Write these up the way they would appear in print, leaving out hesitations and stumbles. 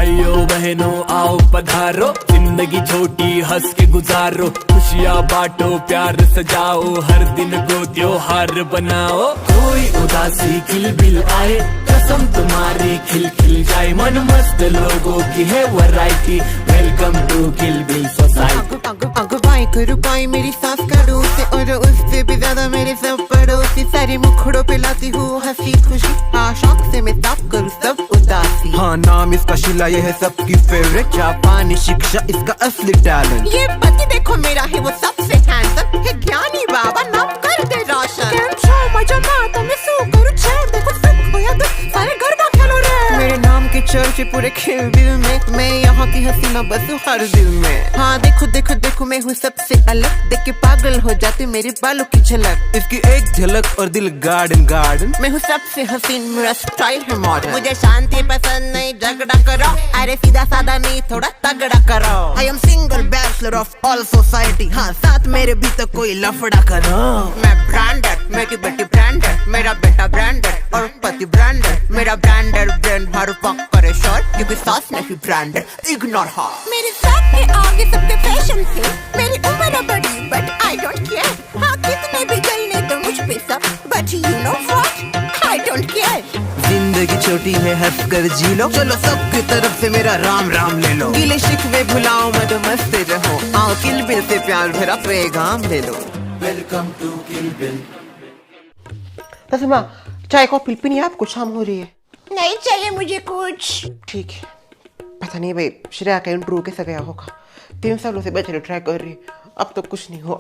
भाइयों बहनों आओ पधारो, जिंदगी छोटी हंस के गुजारो, खुशियाँ बांटो प्यार सजाओ, हर दिन को त्योहार बनाओ। कोई उदासी खिलबिल आए, कसम तुम्हारी खिल खिल जाए, मन मस्त लोगों की है वैरायटी, वेलकम टू खिलबिल सोसाइटी। रुपाई मेरी सास का डोसे और उससे भी ज्यादा मेरे सब पड़ोसी, सारे मुखड़ों पे लाती हूँ हंसी खुशी, शौक से मैं साफ करूँ सब उदासी। हाँ नाम इसका शिला, ये है सबकी फेवरेट, जापानी शिक्षा इसका असली टैलेंट। ये पति देखो मेरा है वो सबसे हैंडसम है, ज्ञानी बाबा नाम कर दे रोशन। मजा माता में सो करूँ छेड़, देखो सब खोया तो सारे गरबा खेलो रे। मेरे नाम के चर्चे पूरे खिलबिल में, मैं यहाँ की हसीना बस हर दिल में। हाँ देखो देखो देखो मैं हूँ सबसे अलग, देख के पागल हो जाते मेरे बालों की झलक, इसकी एक झलक और दिल गार्डन गार्डन। मैं हूँ सबसे हसीन, मेरा स्टाइल है मॉडर्न। मुझे शांति पसंद नहीं झगड़ा करो, अरे सीधा साधा नहीं थोड़ा तगड़ा करो। I am single bachelor of all society, हाँ साथ मेरे भी तो कोई लफड़ा करो। मैं ब्रांडेड, मेरी बेटी ब्रांडेड, मेरा बेटा ब्रांडेड और पति ब्रांडेड, मेरा ब्रांडेड ब्रांड हर पक करे शोर, क्योंकि सास नहीं ब्रांडेड, इग्नोर हर। मेरे साथ में आगे सबके फैशन थे, मेरी उम्र बड़ी बट आई डोंट केयर, हाँ कितने भी जलने तो मुझ पे सब, but you know what I don't care. जिंदगी छोटी है हंस कर जी लो, चलो सबकी तरफ से मेरा राम राम ले लो, गीले शिकवे भुलाओ मत मस्त रहो, आओ किलबिल से प्यार भरा पैगाम ले लो। Welcome to खिलबिल। बस माँ चाय कॉफी पीनी है आपको, शाम हो रही है। नहीं चाहिए मुझे कुछ। ठीक है, पता नहीं भाई श्रेया का इंटरव्यू कैसा गया होगा, 3 सालों से बेचारी ट्राई कर रही, अब तो कुछ नहीं हुआ।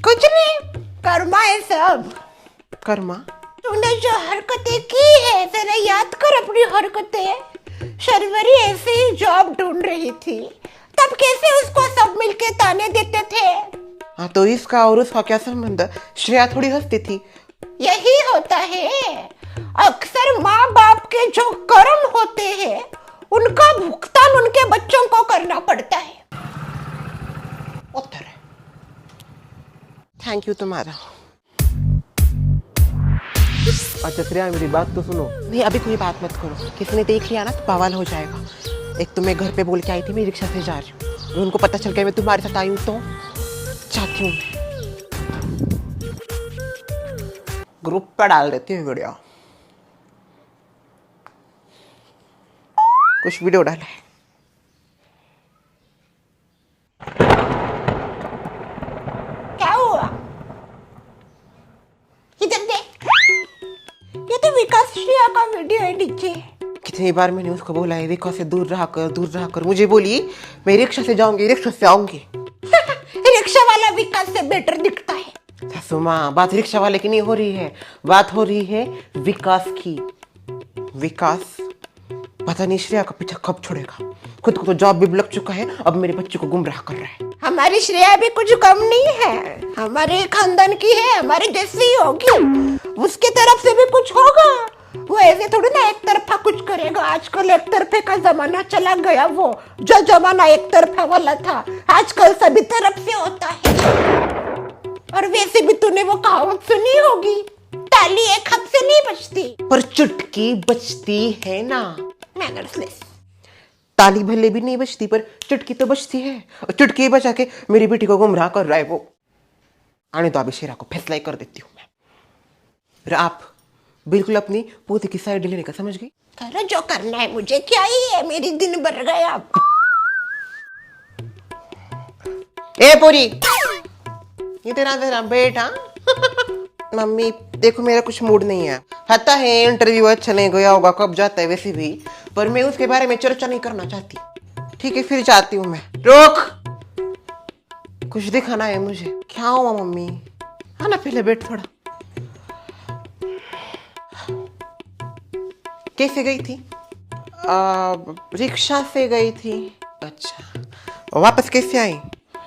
कुछ नहीं, कर्मा है सब। कर्मा? तूने जो हरकतें की है जरा याद कर अपनी हरकतें। शर्वरी ऐसे ही जॉब ढूंढ रही थी, तब कैसे उसको सब मिलके ताने देते थे। हाँ तो इसका और उसका क्या संबंध? श्रेया थोड़ी हंसती थी। यही होता है, अक्सर माँ बाप के जो कर्म होते हैं उनका भुगतान उनके बच्चों को करना पड़ता है। उत्तर थैंक यू तुम्हारा। अच्छा श्रेया मेरी बात तो सुनो। नहीं अभी कोई बात मत करो, किसी ने देख लिया ना तो बवाल हो जाएगा। एक तो मैं घर पे बोल के आई थी मैं रिक्शा से जा रही हूँ, उनको पता चल गया मैं तुम्हारे साथ आई हूँ तो चाहती हूँ ग्रुप पर डाल देती हूँ वीडियो, कुछ वीडियो डाला है। क्या हुआ? इधर देख, ये तो विकास श्रेया का वीडियो है नीचे। कितनी बार मैंने उसको बोला है रिक्शा से दूर रहा कर, दूर रहा कर। मुझे बोली मैं रिक्शा से जाऊंगी, रिक्शा से आऊंगी। रिक्शा वाला विकास से बेटर दिखता है। सासू माँ बात रिक्शा वाले की नहीं हो रही है, बात हो रही है विकास की। विकास पता नहीं श्रेया का पीछा कब छोड़ेगा, खुद को तो जॉब भी लग चुका है, अब मेरे बच्चे को गुमराह कर रहा है। हमारी श्रेया भी कुछ कम नहीं है, हमारे खानदान की है, हमारे जैसी ही होगी, उसके तरफ से भी कुछ होगा। वो ऐसे थोड़ी ना एक तरफा कुछ करेगा। आजकल एक तरफे का जमाना चला गया, वो जो जमाना एक तरफा वाला था आजकल सभी तरफ से होता है। और वैसे भी तूने वो कहावत सुनी होगी, ताली एक हाथ से नहीं बजती पर चुटकी बजती है ना। मैनर्सलेस। ताली भले भी नहीं बजती पर चुटकी तो बजती है, और चुटकी बजा के मेरी बेटी को गुमराह कर रहा है वो। आने तो अभी शेरा को फैसला ही कर देती हूँ मैं। फिर आप बिल्कुल अपनी पोते की साइड लेने का समझ गई। करो जो करना है, मुझे क्या ही है, मेरी दिन भर गया। ए पूरी ये तेरा बेटा मम्मी देखो मेरा कुछ मूड नहीं है। पता है इंटरव्यू अच्छा नहीं गया होगा, कब जाता है वैसे भी, पर मैं उसके बारे में चर्चा नहीं करना चाहती। ठीक है फिर जाती हूँ मैं। रोक, कुछ दिखाना है मुझे। क्या हुआ मम्मी? आना पहले बैठ थोड़ा। कैसे गई थी? रिक्शा से गई थी। अच्छा वापस कैसे आई?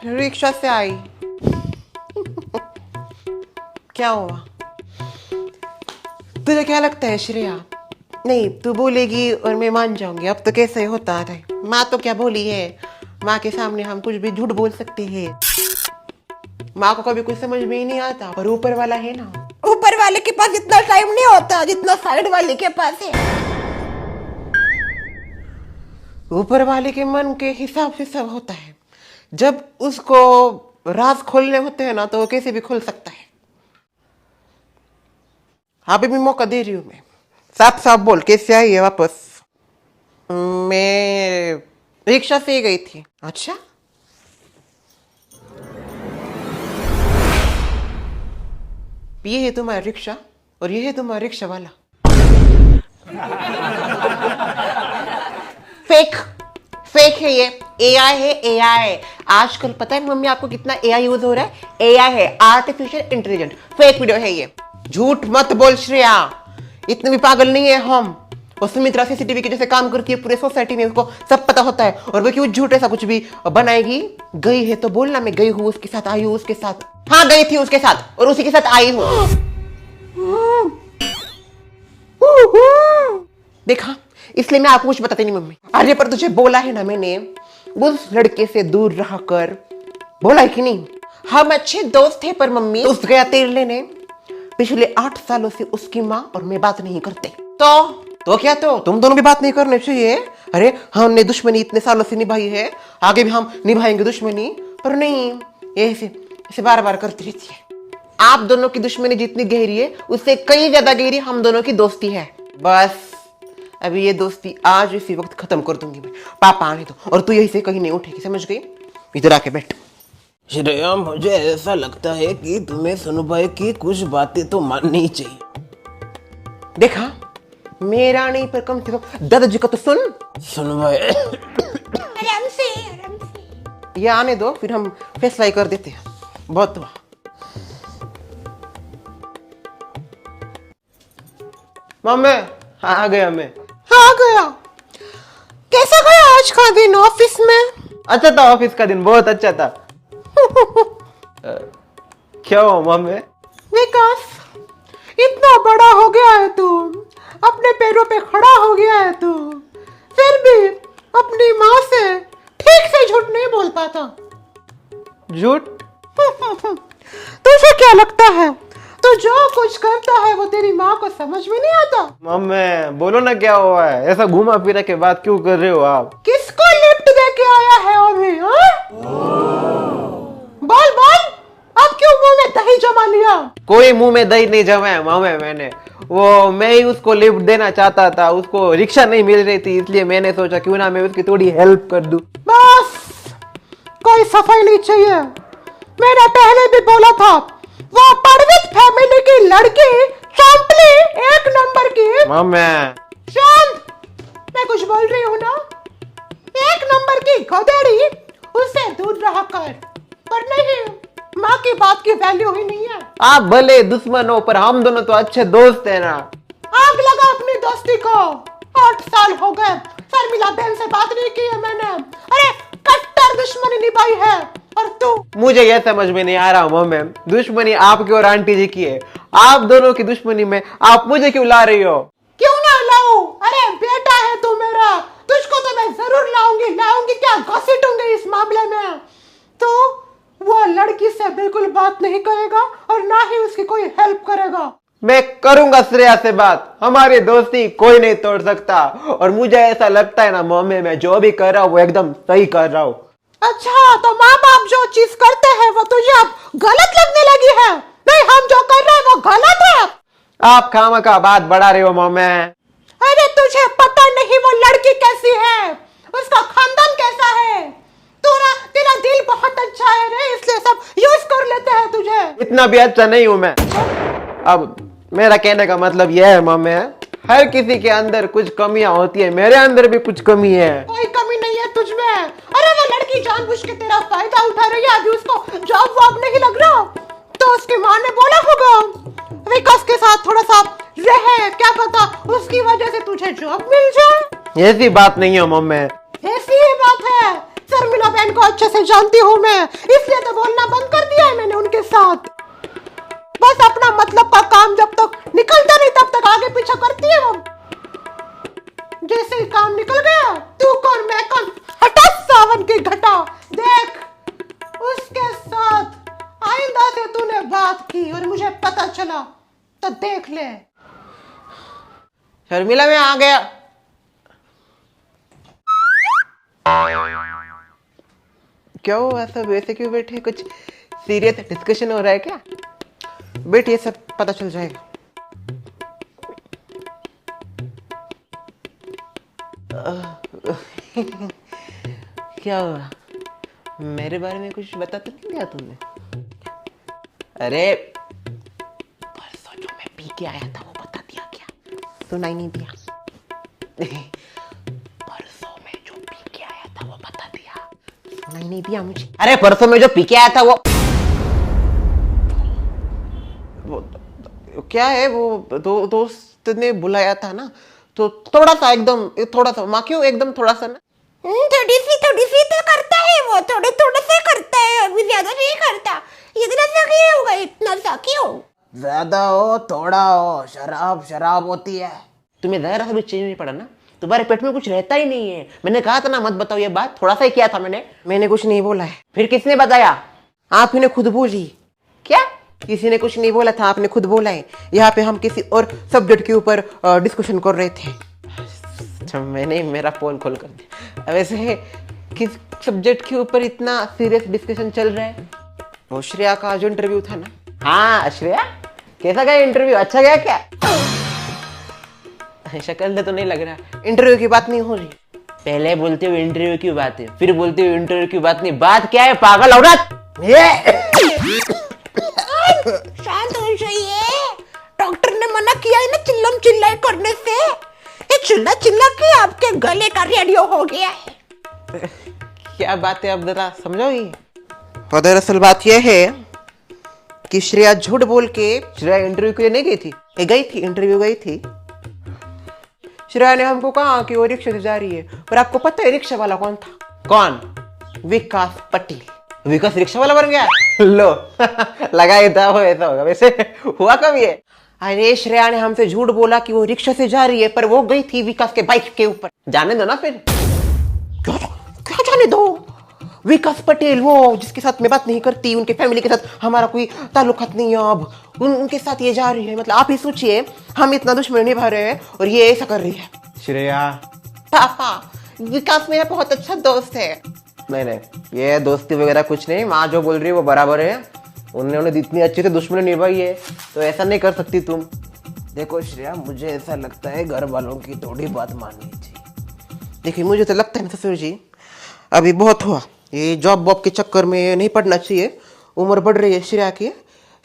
रिक्शा से आई। क्या हुआ? तुझे क्या लगता है श्रेया? नहीं तू बोलेगी और मैं मान जाऊंगी। अब तो कैसे होता है, माँ तो क्या बोली है, माँ के सामने हम कुछ भी झूठ बोल सकते हैं। माँ को कभी कुछ समझ में ही नहीं आता, पर ऊपर वाला है ना। ऊपर वाले के पास इतना टाइम नहीं होता जितना साइड वाले के पास है। ऊपर वाले के मन के हिसाब से सब होता है। जब उसको राज खोलने होते हैं ना तो वो कैसे भी खोल सकता है। अभी भी मौका दे रही हूं मैं। साफ साफ बोल, कैसे आई है वापस? मैं रिक्शा से ही गई थी। अच्छा, ये है तुम्हारा रिक्शा और ये है तुम्हारा रिक्शा वाला। फेक फेक है ये, एआई है, एआई। आजकल पता है मम्मी आपको कितना एआई यूज हो रहा है? एआई है, आर्टिफिशियल इंटेलिजेंट। फेक वीडियो है ये। झूठ मत बोल श्रेया, इतने भी पागल नहीं है हम। और सुमित्रा सीसीटीवी के जैसे काम करती है पूरे सोसाइटी में, उसको सब पता होता है। और वो क्यों झूठ ऐसा कुछ भी बनाएगी? गई है तो बोलना मैं गई हूँ उसके साथ, आई हूँ उसके साथ। हाँ गई थी उसके साथ और उसी के साथ आई हूँ। देखा, इसलिए मैं आपको कुछ बताती नहीं मम्मी। अरे पर तुझे बोला है ना मैंने, उस लड़के से दूर रह कर, बोला है कि नहीं? हम अच्छे दोस्त थे पर मम्मी उस गया तेल लेने। पिछले 8 सालों से उसकी माँ और मैं बात नहीं करते। तो क्या, तो तुम दोनों भी बात नहीं करने चाहिए। अरे हमने दुश्मनी इतने सालों से निभाई है, आगे भी हम निभाएंगे दुश्मनी। पर नहीं, ऐसे बार बार करती रहती है। आप दोनों की दुश्मनी जितनी गहरी है उससे कई ज्यादा गहरी हम दोनों की दोस्ती है। बस अभी ये दोस्ती आज इसी वक्त खत्म कर दूंगी मैं। पापा आने दो और तू यही से कहीं नहीं उठेगी, समझ गई? इधर आके बैठ। श्रेया, मुझे ऐसा लगता है कि तुम्हें सोनू भाई की कुछ बातें तो माननी चाहिए। देखा, मेरा नहीं पर कम से कम दादाजी का तो सुन। सोनू भाई, आराम से। ये आने दो, फिर हम फैसला कर देते हैं। बहुत हुआ। मम्मी आ गया मैं। हाँ गया। कैसा गया आज का दिन ऑफिस में? अच्छा था ऑफिस का दिन, बहुत अच्छा था। क्या हुआ मम्मी? विकास, इतना बड़ा हो गया है तू, अपने पैरों पे खड़ा हो गया है तू, फिर भी अपनी माँ से ठीक से झूठ नहीं बोल पाता। झूठ? तुझे क्या लगता है तू जो कुछ करता है वो तेरी माँ को समझ में नहीं आता? मम्मी बोलो ना क्या हुआ है? ऐसा घुमा फिरा के बात क्यों कर रहे हो आप? किसको लिफ्ट दे के आया है अभी? बोल बोल, अब क्यों मुंह में दही जमा लिया? कोई मुंह में दही नहीं जमाया मम्मी मैंने। वो मैं ही उसको लिफ्ट देना चाहता था, उसको रिक्शा नहीं मिल रही थी, इसलिए मैंने सोचा क्यों ना मैं उसकी थोड़ी हेल्प कर दूं। बस, कोई सफाई नहीं चाहिए। मैंने पहले भी बोला था, वो परवित फैमिली की लड़की चंपली 1 नंबर की। मम्मी शांत, मैं कुछ बोल रही हूँ ना? 1 नंबर की गधेड़ी, उससे दूर रहा कर। पर नहीं, माँ की बात की वैल्यू ही नहीं है। आप भले दुश्मन हो पर हम दोनों तो अच्छे दोस्त हैं ना। आग लगा अपनी दोस्ती को। 8 साल हो गए, शर्मिला बहन से बात नहीं की है मैंने। अरे कट्टर दुश्मनी निभाई है। और तू? मुझे यह समझ में नहीं आ रहा मम्मी, दुश्मनी आपकी और आंटी जी की है। आप दोनों की दुश्मनी में आप मुझे क्यों ला रही हो? क्यों ना लाऊं? अरे बेटा है तू मेरा, तुझको तो मैं जरूर लाऊंगी क्या घसीटूंगी इस मामले में। तो वो लड़की से बिल्कुल बात नहीं करेगा और ना ही उसकी कोई हेल्प करेगा। मैं करूंगा श्रेया से बात, हमारी दोस्ती कोई नहीं तोड़ सकता। और मुझे ऐसा लगता है ना मम्मी, मैं जो भी कर रहा हूँ वो एकदम सही कर रहा हूँ। अच्छा, तो माँ बाप जो चीज करते हैं वो तुझे अब गलत लगने लगी है? नहीं, हम जो कर रहे हैं वो गलत है। आप खामखा बात बढ़ा रहे हो मम्मी। अरे तुझे पता नहीं वो लड़की कैसी है, उसका खानदान कैसा है। तेरा दिल बहुत अच्छा है रे, इसलिए सब यूज कर लेते हैं तुझे। इतना भी अच्छा नहीं हूं मैं। अब मेरा कहने का मतलब यह है मम्मी, हर किसी के अंदर कुछ कमियां होती है, मेरे अंदर भी कुछ कमी है। कोई कमी नहीं है तुझ में। अरे वो लड़की जानबूझ के तेरा फायदा उठा रही है। अभी उसको जॉब वॉब नहीं लग रहा तो उसकी माँ ने बोला होगा विकास के साथ थोड़ा सा रहे, क्या पता उसकी वजह से तुझे जॉब मिल जाए। ऐसी बात नहीं है मम्मी। ऐसी ही बात है। शर्मिला बहन को अच्छे से जानती हूँ मैं, इसलिए तो बोलना बंद कर दिया है मैंने उनके साथ। बस अपना मतलब का काम जब तक निकलता नहीं तब तक आगे पीछे करती है वो। जैसे ही काम निकल गया, तू कौन मैं कौन, हटा सावन की घटा। देख, उसके साथ आइंदा से तूने बात की और मुझे पता चला तो देख ले। शर्मिला मैं आ गया। क्या हो, ऐसा वैसे क्यों बैठे? कुछ सीरियस डिस्कशन हो रहा है क्या? बैठिए, सब पता चल जाएगा। क्या हुआ? मेरे बारे में कुछ बता तो नहीं दिया तुमने? अरे परसों जो मैं पी के आया था वो बता दिया क्या? सुनाई नहीं दिया? परसों में जो पी के आया था वो बता दिया? सुनाई नहीं दिया मुझे? अरे परसों में जो पी के आया था वो क्या है? वो दोस्त ने बुलाया था ना, तो थोड़ा सा एकदम थोड़ा सा माँ, क्यों एकदम थोड़ा सा ना? थोड़ी सी तो करता है वो, थोड़ा सा करता है, अभी ज्यादा नहीं करता। इतना सा क्यों होगा? इतना सा क्यों? ज्यादा हो थोड़ा हो, शराब शराब होती है। तुम्हें जरा सा भी चेंज नहीं पड़ा ना? तुम्हारे पेट में कुछ रहता ही नहीं है। मैंने कहा था ना मत बताओ ये बात, थोड़ा सा ही किया था मैंने कुछ नहीं बोला है। फिर किसने बताया? आप ही ने खुद बोली। क्या? किसी ने कुछ नहीं बोला था, आपने खुद बोला है। यहाँ पे हम किसी और सब्जेक्ट के ऊपर डिस्कशन कर रहे थे। अच्छा, मैंने मेरा पोल खोल कर दिया। वैसे किस सब्जेक्ट के ऊपर इतना सीरियस डिस्कशन चल रहा है? वो श्रेया का जो इंटरव्यू था ना। हाँ श्रेया, कैसा गया इंटरव्यू? अच्छा गया क्या? शक्ल से तो नहीं लग रहा। इंटरव्यू की बात नहीं हो रही। पहले बोलते हो इंटरव्यू की बात है, फिर बोलते हो इंटरव्यू की बात नहीं। बात क्या है पागल औरत? शांत हो जाइए, डॉक्टर ने मना किया है ना चिल्लम चिल्लाई करने से। ये चिल्ला चिल्ला के आपके गले का रेडियो हो गया है। क्या बात है, अब जरा समझोगी? और दरअसल बात यह है कि श्रेया झूठ बोल के, श्रेया इंटरव्यू के लिए नहीं गई थी। गई थी, इंटरव्यू गई थी। श्रेया ने हमको कहा कि वो रिक्शा से जा रही है, पर आपको पता है रिक्शा वाला कौन था? कौन? विकास पटेल। विकास रिक्शा वाला बन गया? लो लगाया था वो, ऐसा होगा। वैसे हुआ कब ये? अरे श्रेया ने हमसे झूठ बोला कि वो रिक्शा से जा रही है, पर वो गई थी विकास के बाइक के ऊपर। जाने दो ना फिर। क्या जाने दो? विकास पटेल, वो जिसके साथ मैं बात नहीं करती, उनके फैमिली के साथ हमारा कोई ताल्लुकात नहीं है अब, उनके साथ ये जा रही है। मतलब आप ही सोचिए, हम इतना दुश्मनी निभा रहे हैं और ये ऐसा कर रही है। श्रेया पापा, विकास मेरा बहुत अच्छा दोस्त है। नहीं, ये दोस्ती वगैरह कुछ नहीं। माँ जो बोल रही है वो बराबर है। उन्होंने इतनी अच्छी से दुश्मनी निभाई है, तो ऐसा नहीं कर सकती तुम। देखो श्रेया, मुझे ऐसा लगता है घर वालों की थोड़ी बात माननी चाहिए। देखिए मुझे तो लगता है ना ससुर जी, अभी बहुत हुआ। ये जॉब वॉब के चक्कर में नहीं पड़ना चाहिए। उम्र बढ़ रही है श्रेया की।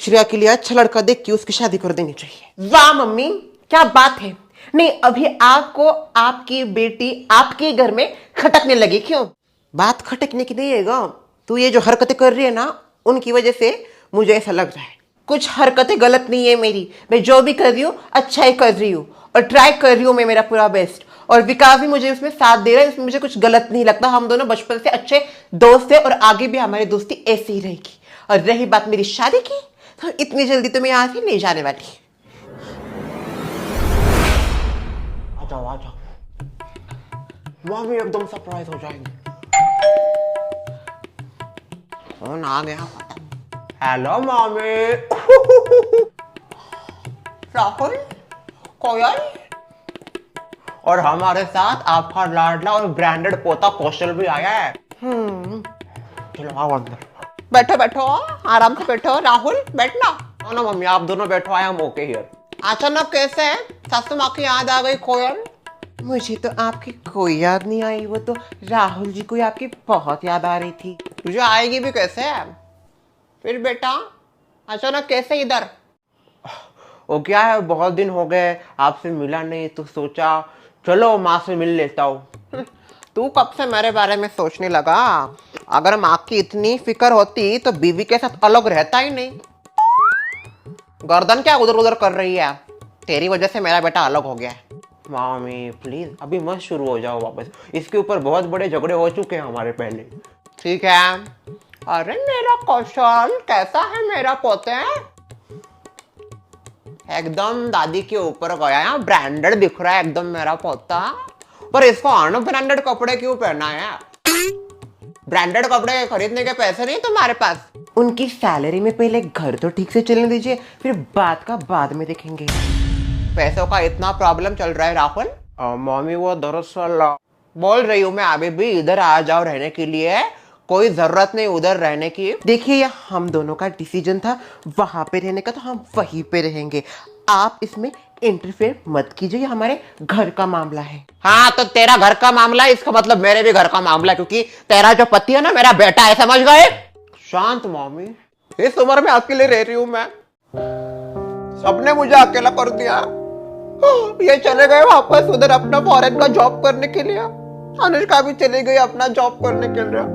श्रेया के लिए अच्छा लड़का देख के उसकी शादी कर देनी चाहिए। वाह मम्मी, क्या बात है। नहीं, अभी आपको आपकी बेटी आपके घर में खटकने लगी। क्यों? बात खटकने की नहीं है गा। तू ये जो हरकतें कर रही है ना, उनकी वजह से मुझे ऐसा लग रहा है। कुछ हरकतें गलत नहीं है मेरी। मैं जो भी कर रही हूँ अच्छा ही कर रही हूँ और ट्राई कर रही हूँ मैं मेरा पूरा बेस्ट। और विकास भी मुझे उसमें साथ दे रहा है, इसमें मुझे कुछ गलत नहीं लगता। हम दोनों बचपन से अच्छे दोस्त हैं और आगे भी हमारी दोस्ती ऐसी ही रहेगी। और रही बात मेरी शादी की, तो इतनी जल्दी तो मैं यहाँ से नहीं जाने वाली। आ जाओ, मम्मी एकदम सरप्राइज हो जाएंगे। फोन आ गया। Hello mummy. राहुल, कोयल, और हमारे साथ आपका लाडला और ब्रांडेड पोता कौशल भी आया है। चलो आओ अंदर। बैठो, आराम से बैठो। राहुल बैठना। ना मम्मी, आप दोनों बैठो, आई एम ओके हियर। अचानक कैसे है? सासू माँ की याद आ गई कोयल? मुझे तो आपकी कोई याद नहीं आई, वो तो राहुल जी को आपकी बहुत याद आ रही थी। तुझे आएगी भी कैसे है? फिर बेटा अचानक कैसे इधर? वो क्या है, बहुत दिन हो गए आपसे मिला नहीं, तो सोचा चलो माँ से मिल लेता हूँ। तू कब से मेरे बारे में सोचने लगा? अगर माँ की इतनी फिक्र होती तो बीवी के साथ अलग रहता ही नहीं। गर्दन क्या उधर उधर कर रही है? तेरी वजह से मेरा बेटा अलग हो गया है। मामी प्लीज अभी मत शुरू हो जाओ वापस। इसके ऊपर बहुत बड़े झगड़े हो चुके हैं हमारे पहले। ठीक है। अरे मेरा कौशल कैसा है मेरा पोते? एकदम दादी के ऊपर गया है, ब्रांडेड दिख रहा है एकदम मेरा पोता। पर इसको अनब्रांडेड कपड़े क्यों पहना है? ब्रांडेड कपड़े खरीदने के पैसे नहीं तुम्हारे पास? उनकी सैलरी में पहले घर तो ठीक से चलने दीजिए, फिर बात का बाद में देखेंगे। पैसों का इतना प्रॉब्लम चल रहा है राहुल? मम्मी वो दरअसल बोल रही हूँ मैं अभी भी इधर आ जाओ रहने के लिए, कोई जरूरत नहीं उधर रहने की। देखिए ये हम दोनों का डिसीजन था वहां पे रहने का, तो हम वहीं पे रहेंगे। आप इसमें इंटरफेयर मत कीजिए, ये हमारे घर का मामला है। हाँ तो तेरा घर का मामला है, इसका मतलब मेरे भी घर का मामला है, क्योंकि तेरा जो पति है ना मेरा बेटा है, समझ गए? शांत मम्मी, इस उम्र में अकेले रह रही हूं मैं, सबने मुझे अकेला कर दिया। ये चले गए वापस उधर अपना फॉरेन का जॉब करने के लिए, अनुष्का भी चली गई अपना जॉब करने के लिए।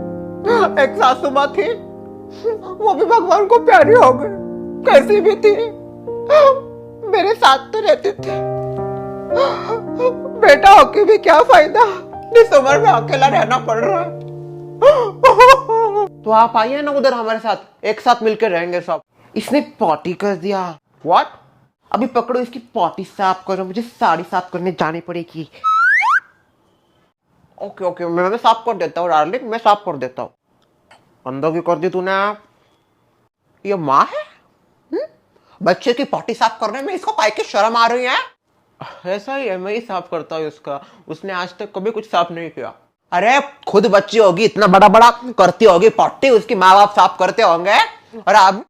एक सासू माँ थी, वो भी भगवान को प्यारी हो गई, कैसी भी थी मेरे साथ तो रहती थी। बेटा होके भी क्या फायदा, इस उम्र में अकेला रहना पड़ रहा है। तो आप आइए ना उधर हमारे साथ, एक साथ मिलकर रहेंगे सब। इसने पॉटी कर दिया। व्हाट? अभी पकड़ो इसकी पॉटी साफ करो, मुझे साड़ी साफ करने जानी पड़ेगी। ओके ओके मैं साफ कर देता हूँ डार्लिंग, मैं साफ कर देता हूँ। अंदर की कर दी तूने। ये माँ है? बच्चे की पॉटी साफ करने में इसको काय की शर्म आ रही है? ऐसा ही है, मैं ही साफ करता हूँ इसका, उसने आज तक कभी कुछ साफ नहीं किया। अरे खुद बच्ची होगी, इतना बड़ा बड़ा करती होगी पॉटी, उसकी माँ बाप साफ करते होंगे, और अब